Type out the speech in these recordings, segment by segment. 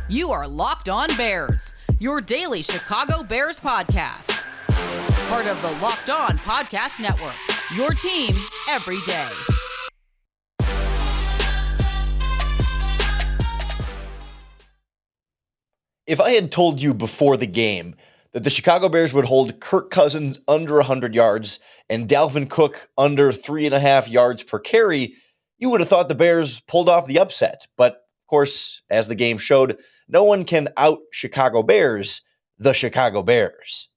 You are Locked On Bears, your daily Chicago Bears podcast. Part of the Locked On Podcast Network, your team every day. If I had told you before the game that the Chicago Bears would hold Kirk Cousins under 100 yards and Dalvin Cook under 3.5 yards per carry, you would have thought the Bears pulled off the upset. But, of course, as the game showed, no one can out Chicago Bears, the Chicago Bears.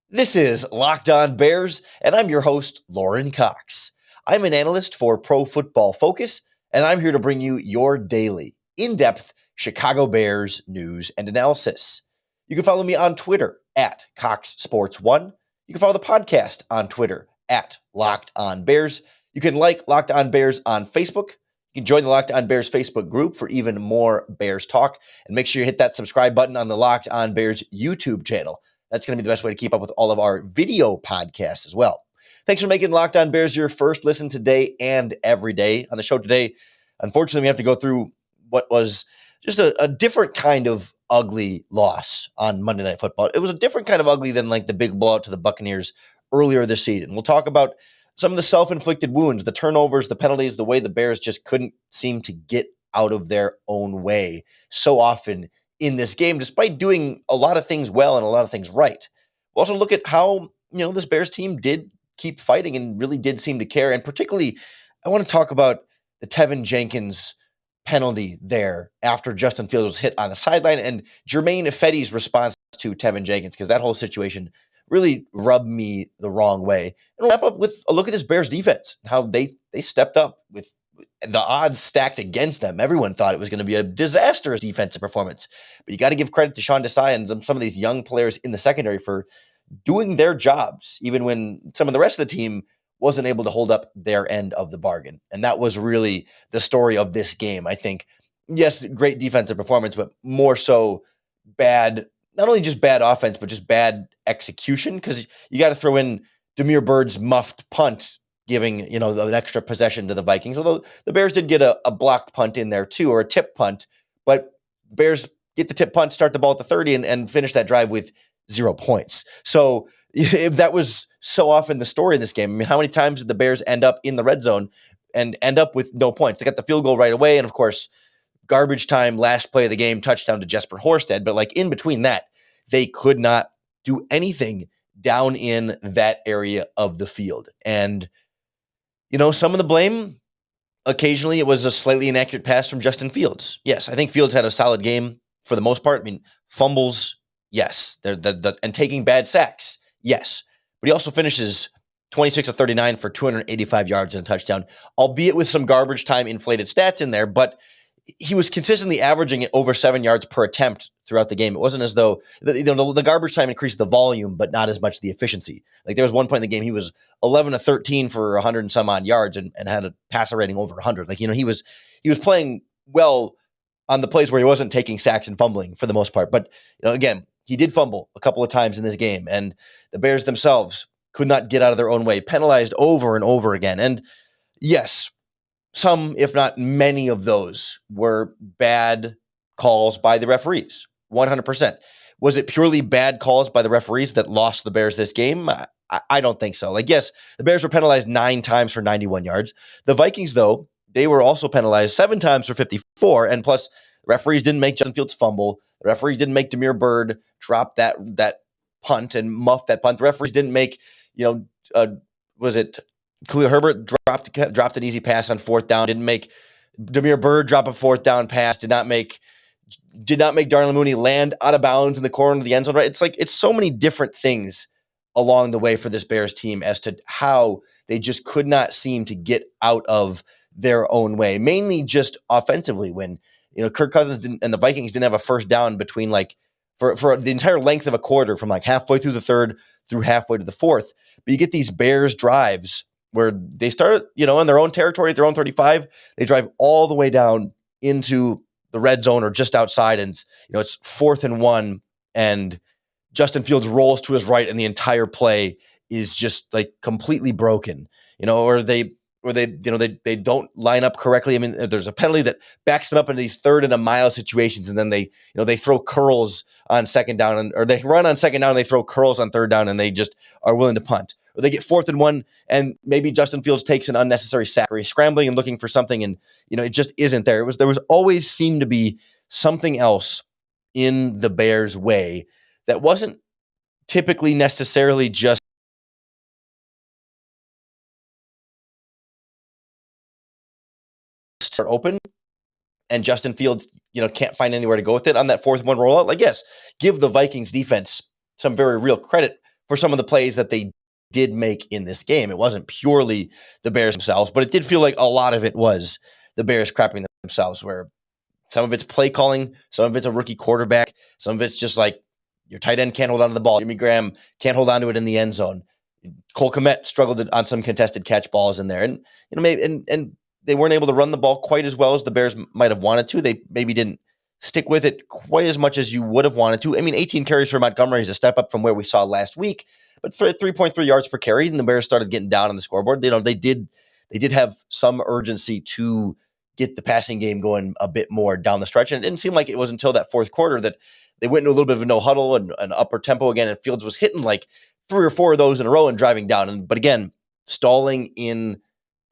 This is Locked On Bears, and I'm your host, Lorin Cox. I'm an analyst for Pro Football Focus, and I'm here to bring you your daily, in-depth Chicago Bears news and analysis. You can follow me on Twitter at CoxSports1. You can follow the podcast on Twitter at Locked On Bears. You can like Locked On Bears on Facebook. You can join the Locked On Bears Facebook group for even more Bears talk. And make sure you hit that subscribe button on the Locked On Bears YouTube channel. That's going to be the best way to keep up with all of our video podcasts as well. Thanks for making Locked On Bears your first listen today and every day. On the show today, unfortunately, we have to go through what was just a different kind of ugly loss on Monday Night Football. It was a different kind of ugly than like the big blowout to the Buccaneers earlier this season. We'll talk about some of the self-inflicted wounds, the turnovers, the penalties, the way the Bears just couldn't seem to get out of their own way so often in this game, despite doing a lot of things well and a lot of things right. We'll also look at how, this Bears team did keep fighting and really did seem to care. And particularly, I want to talk about the Teven Jenkins penalty there after Justin Fields was hit on the sideline and Germain Ifedi's response to Teven Jenkins, because that whole situation really rubbed me the wrong way. And we'll wrap up with a look at this Bears defense, how they stepped up with the odds stacked against them. Everyone thought it was going to be a disastrous defensive performance, but you got to give credit to Sean Desai and some of these young players in the secondary for doing their jobs, even when some of the rest of the team wasn't able to hold up their end of the bargain. And that was really the story of this game. I think, yes, great defensive performance, but more so bad, not only just bad offense, but just bad execution, because you got to throw in Damiere Byrd's muffed punt, giving, an extra possession to the Vikings. Although the Bears did get a blocked punt in there too, or a tip punt, but Bears get the tip punt, start the ball at the 30 and finish that drive with 0 points. So if that was so often the story in this game, I mean, how many times did the Bears end up in the red zone and end up with no points? They got the field goal right away. And of course, garbage time, last play of the game, touchdown to Jesper Horsted. But like in between that, they could not do anything down in that area of the field. And, some of the blame, occasionally it was a slightly inaccurate pass from Justin Fields. Yes, I think Fields had a solid game for the most part. I mean, fumbles, yes. And taking bad sacks, yes. But he also finishes 26 of 39 for 285 yards and a touchdown, albeit with some garbage time inflated stats in there. But he was consistently averaging over 7 yards per attempt throughout the game. It wasn't as though the garbage time increased the volume, but not as much the efficiency. Like there was one point in the game, he was 11 of 13 for 100 and some odd yards and had a passer rating over 100. Like, he was playing well on the plays where he wasn't taking sacks and fumbling for the most part. But, again, he did fumble a couple of times in this game, and the Bears themselves could not get out of their own way, penalized over and over again. And yes, some, if not many of those were bad calls by the referees, 100%. Was it purely bad calls by the referees that lost the Bears this game? I don't think so. Like, yes, the Bears were penalized 9 times for 91 yards. The Vikings, though, they were also penalized 7 times for 54, and plus, referees didn't make Justin Fields fumble. The referees didn't make Damiere Byrd drop that punt and muff that punt. The referees didn't make, was it Khalil Herbert dropped an easy pass on 4th down. Didn't make Damiere Byrd drop a 4th down pass. Did not make Darnell Mooney land out of bounds in the corner of the end zone. Right? It's so many different things along the way for this Bears team as to how they just could not seem to get out of their own way. Mainly just offensively, when Kirk Cousins and the Vikings didn't have a first down between for the entire length of a quarter, from halfway through the third through halfway to the fourth. But you get these Bears drives where they start, in their own territory at their own 35. They drive all the way down into the red zone or just outside, and it's 4th and 1, and Justin Fields rolls to his right, and the entire play is just completely broken. Or they where they don't line up correctly. I mean, there's a penalty that backs them up into these 3rd and a mile situations, and then they throw curls on second down, or they run on second down and they throw curls on 3rd down, and they just are willing to punt. Or they get 4th and 1, and maybe Justin Fields takes an unnecessary sack, or he's scrambling and looking for something, and it just isn't there. There was always seemed to be something else in the Bears' way that wasn't typically necessarily just open, and Justin Fields, can't find anywhere to go with it on that 4th and 1 rollout. Like, yes, give the Vikings defense some very real credit for some of the plays that they did make in this game. It wasn't purely the Bears themselves, but it did feel like a lot of it was the Bears crapping themselves, where some of it's play calling, some of it's a rookie quarterback, some of it's just like your tight end can't hold on to the ball. Jimmy Graham can't hold on to it in the end zone. Cole Kmet struggled on some contested catch balls in there. And, maybe, and they weren't able to run the ball quite as well as the Bears might have wanted to. They maybe didn't stick with it quite as much as you would have wanted to. I mean, 18 carries for Montgomery is a step up from where we saw last week, but 3.3 yards per carry, and the Bears started getting down on the scoreboard. They did have some urgency to get the passing game going a bit more down the stretch. And it didn't seem like it was until that 4th quarter that they went into a little bit of a no huddle and an upper tempo again, and Fields was hitting like 3 or 4 of those in a row and driving down. But again, stalling in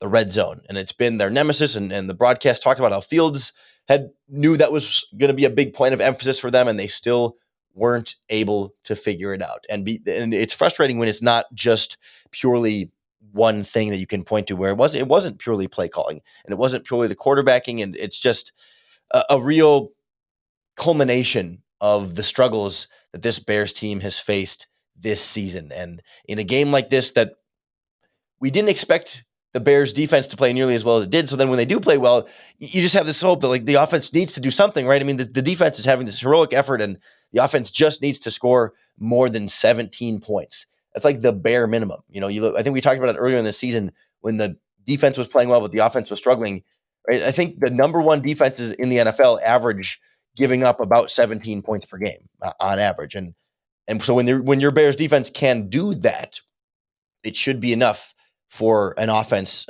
the red zone. And it's been their nemesis. And the broadcast talked about how Fields knew that was going to be a big point of emphasis for them, and they still weren't able to figure it out. And it's frustrating when it's not just purely one thing that you can point to, where it wasn't purely play calling, and it wasn't purely the quarterbacking. And it's just a real culmination of the struggles that this Bears team has faced this season. And in a game like this that we didn't expect the Bears defense to play nearly as well as it did. So then when they do play well, you just have this hope that like the offense needs to do something, right? I mean, the defense is having this heroic effort, and the offense just needs to score more than 17 points. That's like the bare minimum. I think we talked about it earlier in the season when the defense was playing well, but the offense was struggling, right? I think the number one defenses in the NFL average giving up about 17 points per game on average. And so when your Bears defense can do that, it should be enough for an offense,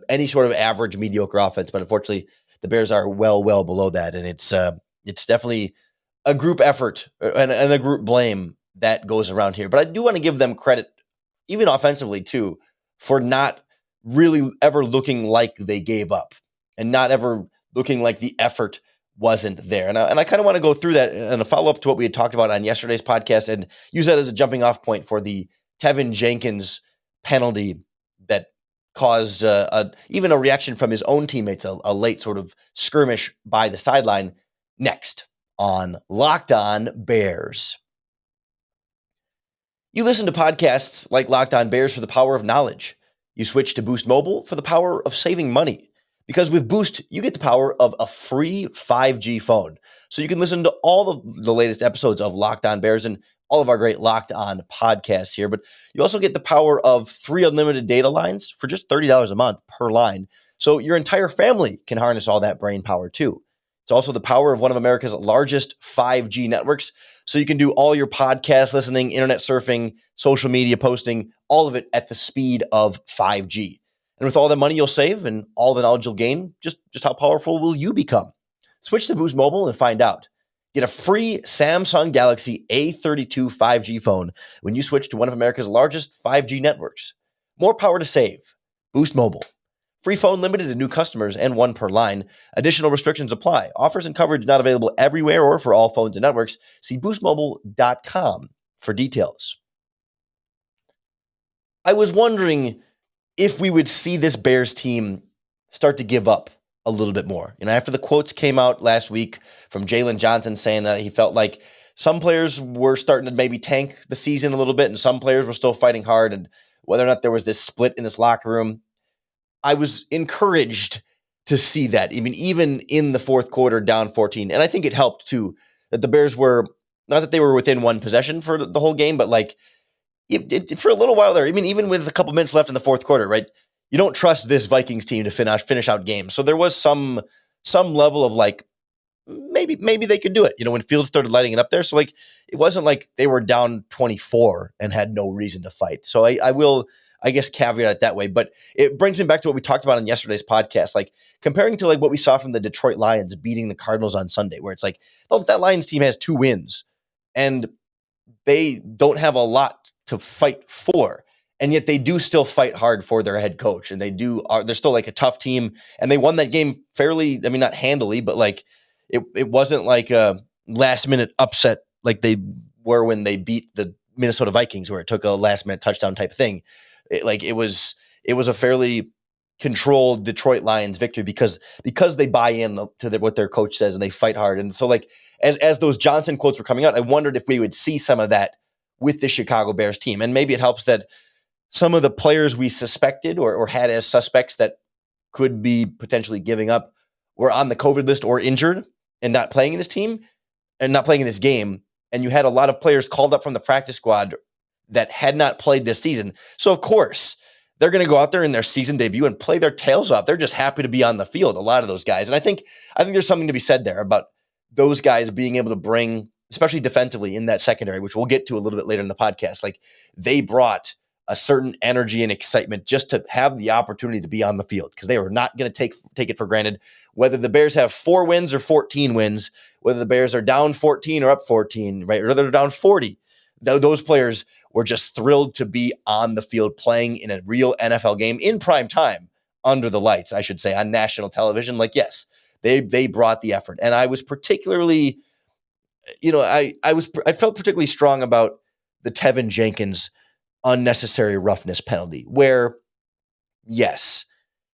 any sort of average, mediocre offense. But unfortunately, the Bears are well below that. And it's definitely a group effort and a group blame that goes around here. But I do want to give them credit, even offensively too, for not really ever looking like they gave up and not ever looking like the effort wasn't there. And I kind of want to go through that and a follow-up to what we had talked about on yesterday's podcast and use that as a jumping off point for the Teven Jenkins penalty that caused even a reaction from his own teammates, a late sort of skirmish by the sideline. Next on Locked On Bears. You listen to podcasts like Locked On Bears for the power of knowledge. You switch to Boost Mobile for the power of saving money. Because with Boost, you get the power of a free 5G phone. So you can listen to all of the latest episodes of Locked On Bears and all of our great Locked On podcasts here. But you also get the power of 3 unlimited data lines for just $30 a month per line. So your entire family can harness all that brain power too. It's also the power of one of America's largest 5G networks. So you can do all your podcast listening, internet surfing, social media posting, all of it at the speed of 5G. And with all the money you'll save and all the knowledge you'll gain, just how powerful will you become? Switch to Boost Mobile and find out. Get a free Samsung Galaxy A32 5G phone when you switch to one of America's largest 5G networks. More power to save. Boost Mobile. Free phone limited to new customers and 1 per line. Additional restrictions apply. Offers and coverage not available everywhere or for all phones and networks. See boostmobile.com for details. I was wondering if we would see this Bears team start to give up a little bit more. After the quotes came out last week from Jalen Johnson saying that he felt like some players were starting to maybe tank the season a little bit and some players were still fighting hard, and whether or not there was this split in this locker room, I was encouraged to see that. Even in the fourth quarter down 14, and I think it helped too that the Bears were, not that they were within one possession for the whole game, but like for a little while there, even with a couple minutes left in the fourth quarter, right? You don't trust this Vikings team to finish out games. So there was some level of like, maybe they could do it, when Fields started lighting it up there. So like, it wasn't like they were down 24 and had no reason to fight. So I will I guess, caveat it that way. But it brings me back to what we talked about on yesterday's podcast, like comparing to like what we saw from the Detroit Lions beating the Cardinals on Sunday, where it's like, oh, that Lions team has 2 wins and they don't have a lot to fight for. And yet they do still fight hard for their head coach. And they're still like a tough team. And they won that game fairly, I mean, not handily, but like it wasn't like a last minute upset like they were when they beat the Minnesota Vikings, where it took a last minute touchdown type thing. It was a fairly controlled Detroit Lions victory because they buy in to what their coach says and they fight hard. And so like as those Johnson quotes were coming out, I wondered if we would see some of that with the Chicago Bears team. And maybe it helps that some of the players we suspected or had as suspects that could be potentially giving up were on the COVID list or injured and not playing in this team and not playing in this game. And you had a lot of players called up from the practice squad that had not played this season. So of course, they're going to go out there in their season debut and play their tails off. They're just happy to be on the field, a lot of those guys. And I think there's something to be said there about those guys being able to bring, especially defensively in that secondary, which we'll get to a little bit later in the podcast. Like they brought a certain energy and excitement just to have the opportunity to be on the field because they were not going to take it for granted. Whether the Bears have 4 wins or 14 wins, whether the Bears are down 14 or up 14, right, or they're down 40, those players were just thrilled to be on the field playing in a real NFL game in prime time under the lights, I should say, on national television. Like, yes, they brought the effort. And I was particularly, I felt particularly strong about the Teven Jenkins unnecessary roughness penalty, where, yes,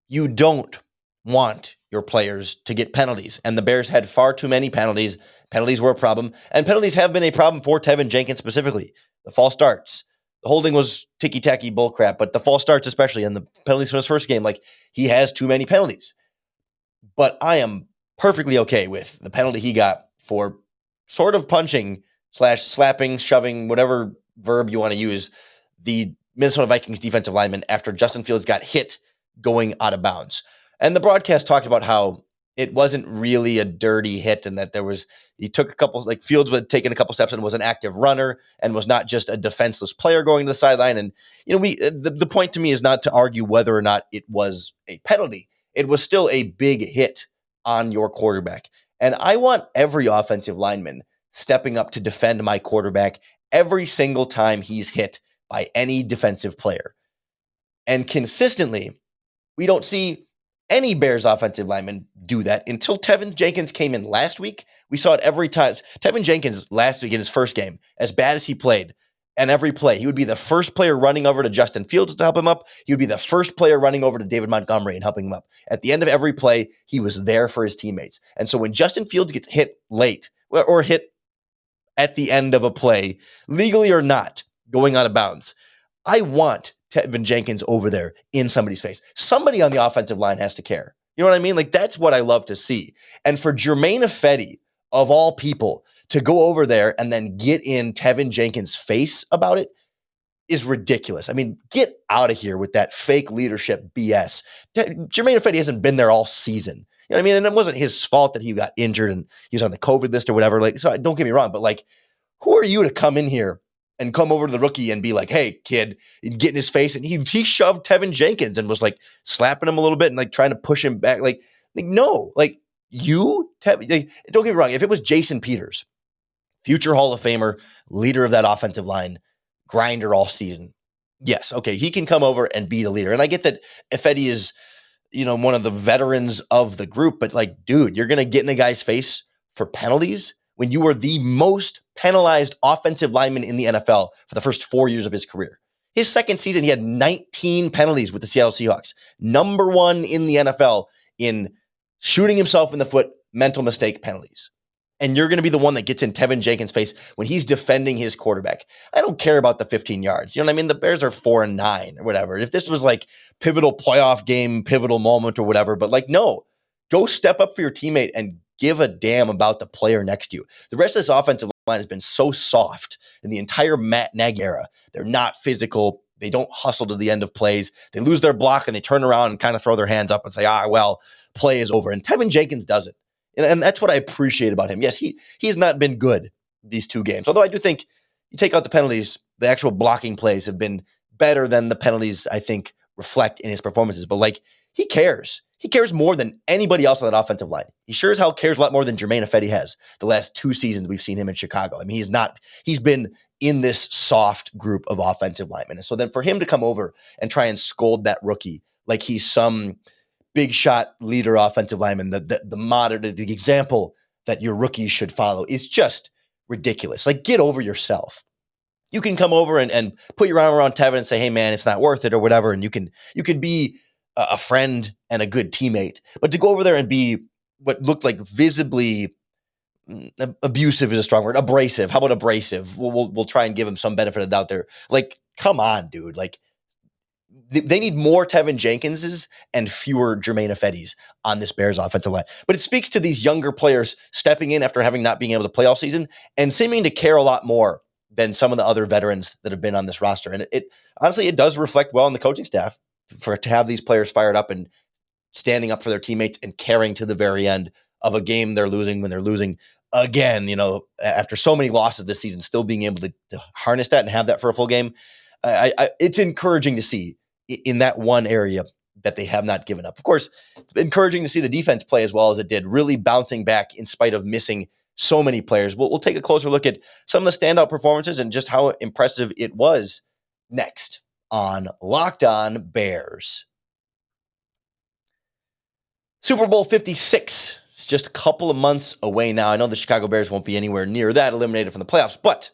you don't want your players to get penalties. And the Bears had far too many penalties. Penalties were a problem. And penalties have been a problem for Teven Jenkins specifically. The false starts. The holding was ticky-tacky bullcrap, but the false starts especially, and the penalties from his first game, like, he has too many penalties. But I am perfectly okay with the penalty he got for sort of punching / slapping, shoving, whatever verb you want to use, the Minnesota Vikings defensive lineman after Justin Fields got hit going out of bounds. And the broadcast talked about how it wasn't really a dirty hit and that he took a couple, like Fields had taken a couple steps and was an active runner and was not just a defenseless player going to the sideline. And, the point to me is not to argue whether or not it was a penalty. It was still a big hit on your quarterback. And I want every offensive lineman stepping up to defend my quarterback every single time he's hit by any defensive player. And consistently, we don't see any Bears offensive lineman do that until Teven Jenkins came in last week. We saw it every time. Teven Jenkins last week in his first game, as bad as he played, and every play, he would be the first player running over to Justin Fields to help him up. He would be the first player running over to David Montgomery and helping him up. At the end of every play, he was there for his teammates. And so when Justin Fields gets hit late or hit at the end of a play, legally or not, going out of bounds, I want Teven Jenkins over there in somebody's face. Somebody on the offensive line has to care. You know what I mean? Like, that's what I love to see. And for Germain Ifedi, of all people, to go over there and then get in Teven Jenkins' face about it is ridiculous. I mean, get out of here with that fake leadership BS. Germain Ifedi hasn't been there all season. You know what I mean? And it wasn't his fault that he got injured and he was on the COVID list or whatever. Like, so don't get me wrong, but like, who are you to come in here and come over to the rookie and be like, hey, kid, and get in his face? And he shoved Teven Jenkins and was like slapping him a little bit and like trying to push him back. Like no, like don't get me wrong. If it was Jason Peters, future Hall of Famer, leader of that offensive line, grinder all season, yes, okay, he can come over and be the leader. And I get that Ifedi is, one of the veterans of the group, but like, dude, you're going to get in the guy's face for penalties when you were the most penalized offensive lineman in the NFL for the first 4 years of his career. His second season, he had 19 penalties with the Seattle Seahawks. Number 1 in the NFL in shooting himself in the foot, mental mistake penalties. And you're going to be the one that gets in Teven Jenkins' face when he's defending his quarterback. I don't care about the 15 yards. You know what I mean? The Bears are 4-9 or whatever. If this was like pivotal playoff game, pivotal moment or whatever, but like, no, go step up for your teammate and give a damn about the player next to you. The rest of this offensive line has been so soft in the entire Matt Nagy era. They're not physical. They don't hustle to the end of plays. They lose their block and they turn around and kind of throw their hands up and say, well, play is over. And Teven Jenkins does it. And that's what I appreciate about him. Yes, he's not been good these 2 games. Although I do think you take out the penalties, the actual blocking plays have been better than the penalties, I think, reflect in his performances. But like, he cares. He cares more than anybody else on that offensive line. He sure as hell cares a lot more than Jermaine Ifedi has the last 2 seasons we've seen him in Chicago. I mean, he's been in this soft group of offensive linemen. And so then for him to come over and try and scold that rookie like he's some big shot leader offensive lineman, the example that your rookies should follow is just ridiculous. Like, get over yourself. You can come over and put your arm around Teven and say, hey man, it's not worth it or whatever. And you can be a friend and a good teammate, but to go over there and be what looked like visibly abusive is a strong word. Abrasive. How about abrasive? We'll try and give him some benefit of the doubt there. Like, come on, dude. Like, they need more Teven Jenkinses and fewer Jermaine Ifedis on this Bears offensive line. But it speaks to these younger players stepping in after having not being able to play all season and seeming to care a lot more than some of the other veterans that have been on this roster. And it honestly, it does reflect well on the coaching staff to have these players fired up and standing up for their teammates and caring to the very end of a game they're losing when they're losing again, after so many losses this season, still being able to harness that and have that for a full game. It's encouraging to see in that one area that they have not given up. Of course, it's encouraging to see the defense play as well as it did, really bouncing back in spite of missing so many players. We'll take a closer look at some of the standout performances and just how impressive it was next on Locked On Bears. Super Bowl 56 is just a couple of months away now. I know the Chicago Bears won't be anywhere near that, eliminated from the playoffs, but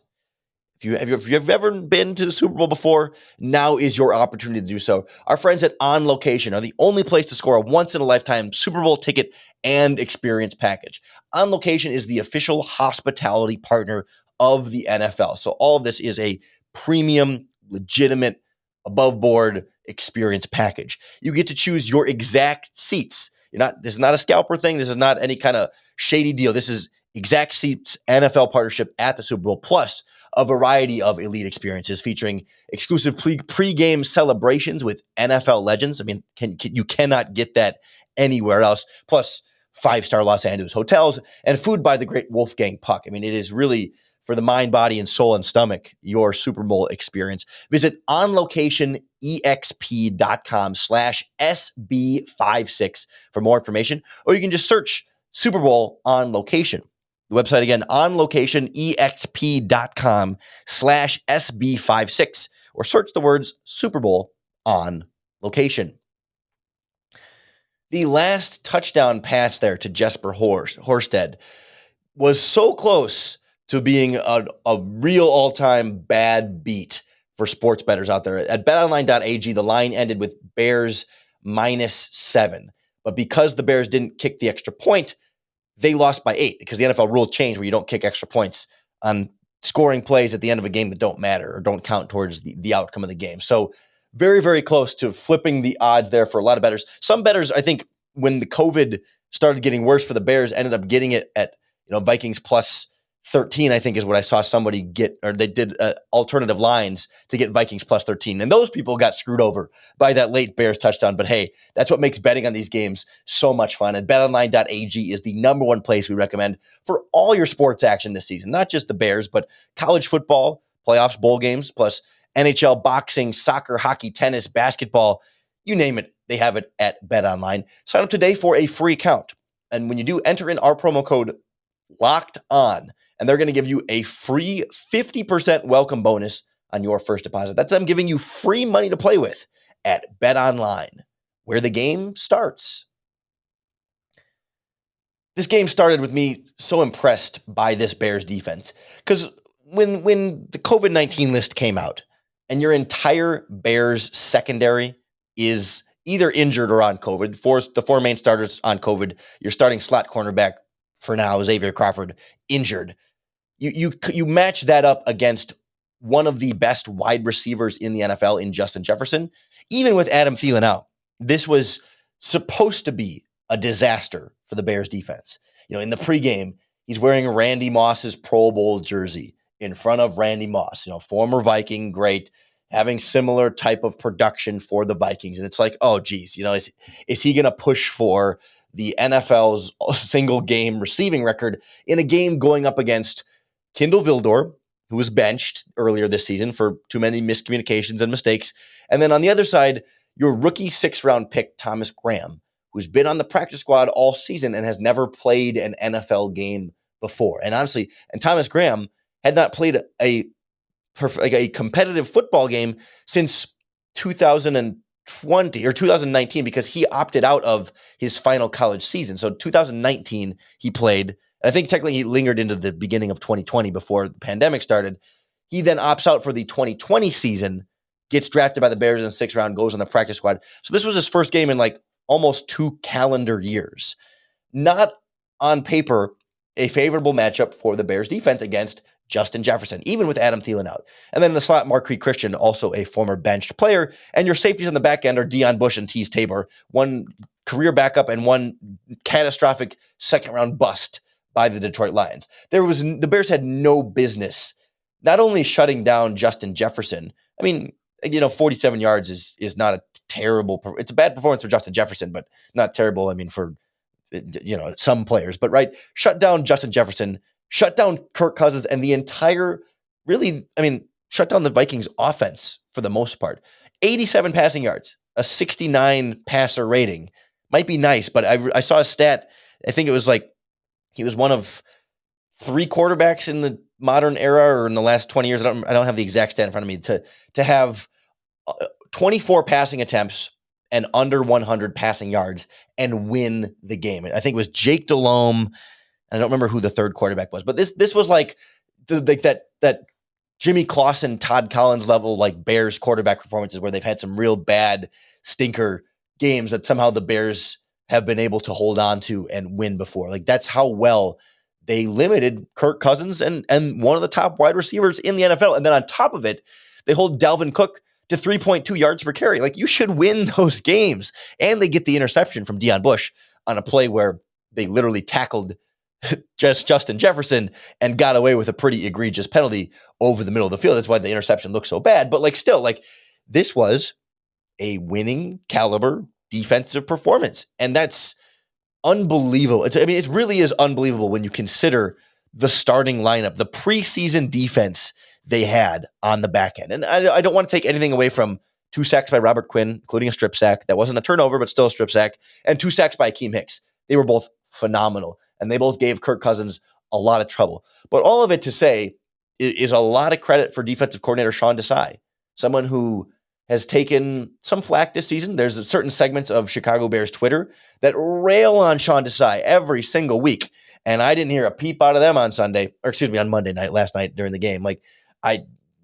if you've ever been to the Super Bowl before, now is your opportunity to do so. Our friends at On Location are the only place to score a once-in-a-lifetime Super Bowl ticket and experience package. On Location is the official hospitality partner of the NFL. So all of this is a premium, legitimate, above-board experience package. You get to choose your exact seats. This is not a scalper thing. This is not any kind of shady deal. This is exact seats NFL partnership at the Super Bowl, plus a variety of elite experiences featuring exclusive pre-game celebrations with NFL legends. I mean, you cannot get that anywhere else. Plus 5-star Los Angeles hotels and food by the great Wolfgang Puck. I mean, it is really for the mind, body, and soul and stomach, your Super Bowl experience. Visit onlocationexp.com/SB56 for more information, or you can just search Super Bowl On Location. The website again, onlocationexp.com/SB56, or search the words Super Bowl On Location. The last touchdown pass there to Jesper Horsted was so close to being a real all-time bad beat for sports bettors out there. At BetOnline.ag, the line ended with Bears -7. But because the Bears didn't kick the extra point, they lost by 8 because the NFL rule changed where you don't kick extra points on scoring plays at the end of a game that don't matter or don't count towards the outcome of the game. So very, very close to flipping the odds there for a lot of bettors. Some bettors, I think, when the COVID started getting worse for the Bears, ended up getting it at Vikings plus 13, I think is what I saw somebody get, or they did alternative lines to get Vikings plus 13. And those people got screwed over by that late Bears touchdown. But hey, that's what makes betting on these games so much fun. And betonline.ag is the number one place we recommend for all your sports action this season, not just the Bears, but college football, playoffs, bowl games, plus NHL, boxing, soccer, hockey, tennis, basketball, you name it, they have it at BetOnline. Sign up today for a free account. And when you do, enter in our promo code Locked On, and they're going to give you a free 50% welcome bonus on your first deposit. That's them giving you free money to play with at BetOnline, where the game starts. This game started with me so impressed by this Bears defense because when the COVID-19 list came out and your entire Bears secondary is either injured or on COVID, the four main starters on COVID, your starting slot cornerback for now, Xavier Crawford, injured. You match that up against one of the best wide receivers in the NFL in Justin Jefferson, even with Adam Thielen out. This was supposed to be a disaster for the Bears defense. In the pregame, he's wearing Randy Moss's Pro Bowl jersey in front of Randy Moss, former Viking, great, having similar type of production for the Vikings. And it's like, oh, geez, is he going to push for the NFL's single game receiving record in a game going up against Kindle Vildor, who was benched earlier this season for too many miscommunications and mistakes. And then on the other side, your rookie 6th-round pick, Thomas Graham, who's been on the practice squad all season and has never played an NFL game before. And honestly, and Thomas Graham had not played a competitive football game since 2020 or 2019 because he opted out of his final college season. So 2019 he played. I think technically he lingered into the beginning of 2020 before the pandemic started. He then opts out for the 2020 season, gets drafted by the Bears in the 6th round, goes on the practice squad. So this was his first game in like almost 2 calendar years. Not on paper a favorable matchup for the Bears defense against Justin Jefferson, even with Adam Thielen out. And then in the slot, Marquise Christian, also a former benched player. And your safeties on the back end are Deion Bush and Teez Tabor, one career backup and one catastrophic 2nd-round bust by the Detroit Lions. The Bears had no business not only shutting down Justin Jefferson. I mean, 47 yards is not a terrible. It's a bad performance for Justin Jefferson, but not terrible. I mean, for some players, but right, shut down Justin Jefferson, shut down Kirk Cousins, and the entire shut down the Vikings offense for the most part. 87 passing yards, a 69 passer rating might be nice, but I saw a stat. I think it was like he was one of 3 quarterbacks in the modern era or in the last 20 years. I don't have the exact stat in front of me to have 24 passing attempts and under 100 passing yards and win the game. I think it was Jake Delhomme. I don't remember who the 3rd quarterback was, but this was like that Jimmy Clausen, Todd Collins level like Bears quarterback performances where they've had some real bad stinker games that somehow the Bears have been able to hold on to and win before. Like that's how well they limited Kirk Cousins and one of the top wide receivers in the NFL. And then on top of it, they hold Dalvin Cook to 3.2 yards per carry. Like you should win those games. And they get the interception from Deion Bush on a play where they literally tackled just Justin Jefferson and got away with a pretty egregious penalty over the middle of the field. That's why the interception looks so bad. But still, this was a winning caliber defensive performance. And that's unbelievable. It really is unbelievable when you consider the starting lineup, the preseason defense they had on the back end. And I don't want to take anything away from 2 sacks by Robert Quinn, including a strip sack. That wasn't a turnover, but still a strip sack. And 2 sacks by Akeem Hicks. They were both phenomenal. And they both gave Kirk Cousins a lot of trouble. But all of it to say is a lot of credit for defensive coordinator Sean Desai, someone who has taken some flack this season. There's certain segments of Chicago Bears Twitter that rail on Sean Desai every single week. And I didn't hear a peep out of them on Monday night, last night during the game.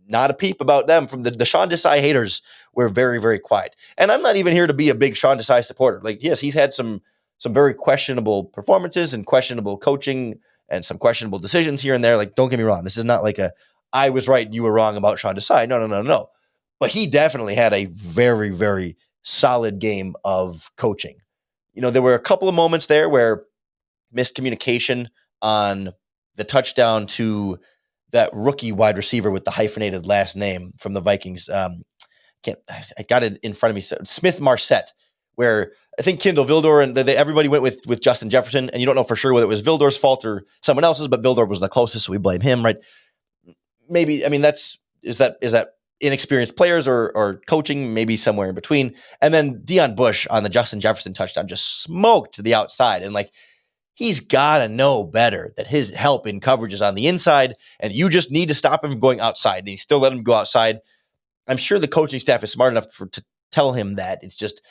Not a peep about them from the Sean Desai haters were very, very quiet. And I'm not even here to be a big Sean Desai supporter. Yes, he's had some very questionable performances and questionable coaching and some questionable decisions here and there. Don't get me wrong. This is not like I was right and you were wrong about Sean Desai. No. But he definitely had a very, very solid game of coaching. There were a couple of moments there where miscommunication on the touchdown to that rookie wide receiver with the hyphenated last name from the Vikings. I got it in front of me. Smith Marset, where I think Kindle Vildor and everybody went with Justin Jefferson, and you don't know for sure whether it was Vildor's fault or someone else's, but Vildor was the closest, so we blame him, right? Maybe, is that inexperienced players or coaching, maybe somewhere in between. And then Deion Bush on the Justin Jefferson touchdown just smoked to the outside. And he's got to know better that his help in coverage is on the inside, and you just need to stop him from going outside. And he still let him go outside. I'm sure the coaching staff is smart enough to tell him that. It's just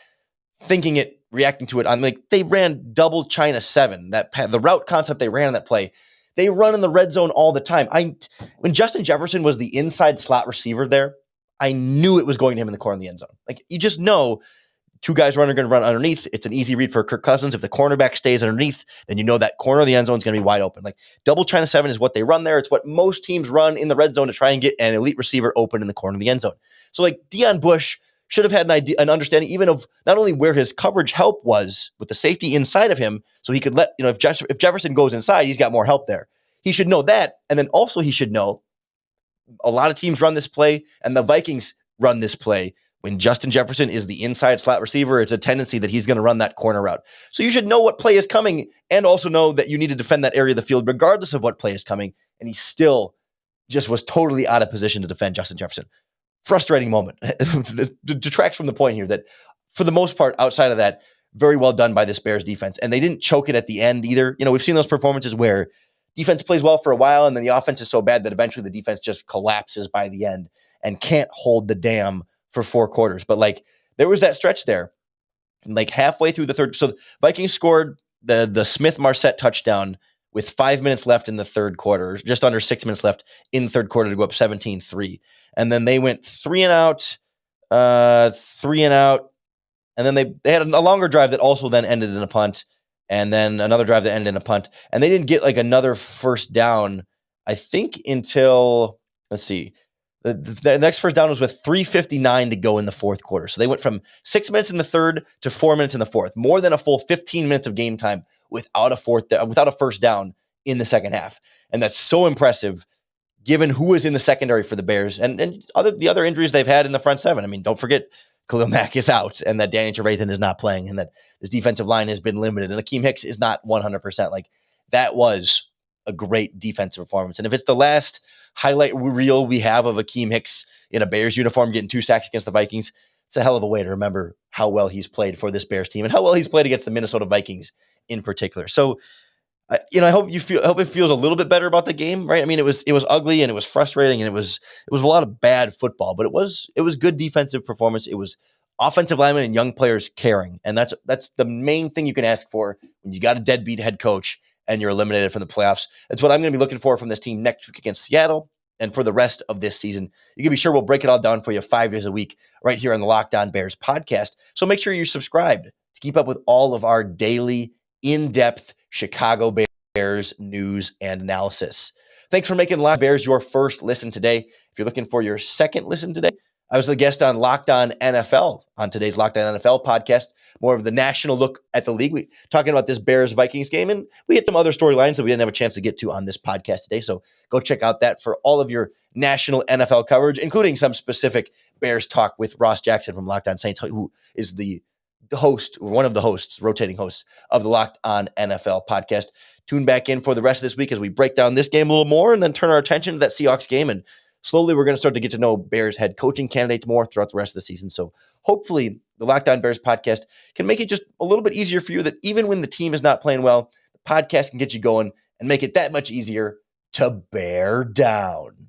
thinking it, reacting to it. They ran double China 7, the route concept they ran on that play. They run in the red zone all the time. When Justin Jefferson was the inside slot receiver there, I knew it was going to him in the corner of the end zone. You just know 2 guys are going to run underneath. It's an easy read for Kirk Cousins. If the cornerback stays underneath, then you know that corner of the end zone is going to be wide open. Double China 7 is what they run there. It's what most teams run in the red zone to try and get an elite receiver open in the corner of the end zone. So Deion Bush should have had an understanding even of not only where his coverage help was with the safety inside of him, so he could if Jefferson goes inside, he's got more help there. He should know that. And then also he should know a lot of teams run this play, and the Vikings run this play. When Justin Jefferson is the inside slot receiver, it's a tendency that he's going to run that corner route. So you should know what play is coming and also know that you need to defend that area of the field regardless of what play is coming. And he still just was totally out of position to defend Justin Jefferson. Frustrating moment. Detracts from the point here that for the most part, outside of that, very well done by this Bears defense. And they didn't choke it at the end either. We've seen those performances where defense plays well for a while and then the offense is so bad that eventually the defense just collapses by the end and can't hold the dam for 4 quarters. But there was that stretch there. And halfway through the third. So the Vikings scored the Smith-Marset touchdown with 5 minutes left in the third quarter, just under 6 minutes left in the third quarter to go up 17-3. And then they went 3 and out, and then they had a longer drive that also then ended in a punt, and then another drive that ended in a punt. And they didn't get another first down, I think, until, let's see, the next first down was with 3:59 to go in the fourth quarter. So they went from 6 minutes in the third to 4 minutes in the fourth, more than a full 15 minutes of game time without a first down in the second half. And that's so impressive given who was in the secondary for the Bears and the other injuries they've had in the front seven. I mean, don't forget Khalil Mack is out and that Danny Trevathan is not playing and that this defensive line has been limited and Akeem Hicks is not 100%. That was a great defensive performance. And if it's the last highlight reel we have of Akeem Hicks in a Bears uniform getting 2 sacks against the Vikings, it's a hell of a way to remember how well he's played for this Bears team and how well he's played against the Minnesota Vikings in particular. So, I hope it feels a little bit better about the game, right? I mean, it was ugly and it was frustrating and it was a lot of bad football, but it was good defensive performance. It was offensive linemen and young players caring, and that's the main thing you can ask for when you got a deadbeat head coach and you're eliminated from the playoffs. That's what I'm going to be looking for from this team next week against Seattle and for the rest of this season. You can be sure we'll break it all down for you 5 days a week right here on the Locked On Bears podcast. So make sure you're subscribed to keep up with all of our daily, in-depth Chicago Bears news and analysis. Thanks for making Locked On Bears your first listen today. If you're looking for your second listen today, I was the guest on Locked On NFL on today's Locked On NFL podcast, more of the national look at the league. We talking about this Bears-Vikings game, and we had some other storylines that we didn't have a chance to get to on this podcast today. So go check out that for all of your national NFL coverage, including some specific Bears talk with Ross Jackson from Locked On Saints, who is the host, or one of the hosts, rotating hosts of the Locked On NFL podcast. Tune back in for the rest of this week as we break down this game a little more and then turn our attention to that Seahawks game. And slowly we're going to start to get to know Bears head coaching candidates more throughout the rest of the season. So hopefully the Locked On Bears podcast can make it just a little bit easier for you that even when the team is not playing well, the podcast can get you going and make it that much easier to bear down.